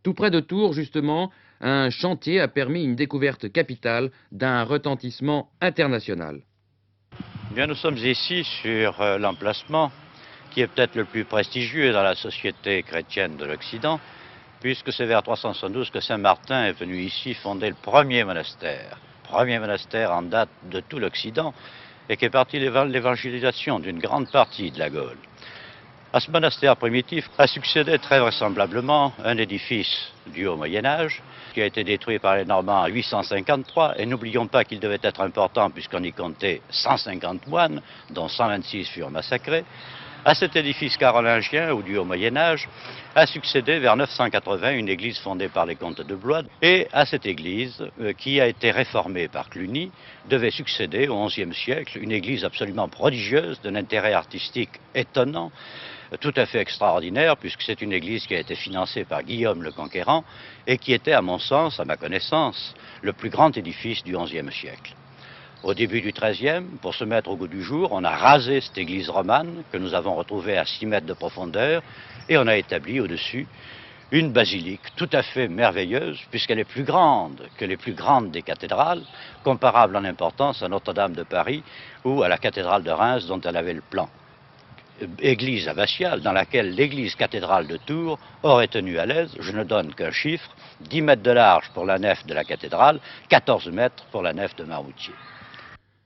Tout près de Tours, justement, un chantier a permis une découverte capitale d'un retentissement international. Bien, nous sommes ici sur l'emplacement qui est peut-être le plus prestigieux dans la société chrétienne de l'Occident, puisque c'est vers 372 que Saint Martin est venu ici fonder le premier monastère en date de tout l'Occident, et qui est parti de l'évangélisation d'une grande partie de la Gaule. À ce monastère primitif a succédé très vraisemblablement un édifice du Haut Moyen-Âge qui a été détruit par les Normands en 853, et n'oublions pas qu'il devait être important puisqu'on y comptait 150 moines, dont 126 furent massacrés. À cet édifice carolingien ou du Haut Moyen-Âge a succédé vers 980 une église fondée par les comtes de Blois, et à cette église, qui a été réformée par Cluny, devait succéder au XIe siècle une église absolument prodigieuse, d'un intérêt artistique étonnant, tout à fait extraordinaire, puisque c'est une église qui a été financée par Guillaume le Conquérant et qui était, à mon sens, à ma connaissance, le plus grand édifice du XIe siècle. Au début du XIIIe, pour se mettre au goût du jour, on a rasé cette église romane que nous avons retrouvée à 6 mètres de profondeur, et on a établi au-dessus une basilique tout à fait merveilleuse, puisqu'elle est plus grande que les plus grandes des cathédrales, comparable en importance à Notre-Dame de Paris ou à la cathédrale de Reims dont elle avait le plan. Église abbatiale dans laquelle l'église cathédrale de Tours aurait tenu à l'aise, je ne donne qu'un chiffre, 10 mètres de large pour la nef de la cathédrale, 14 mètres pour la nef de Marmoutier.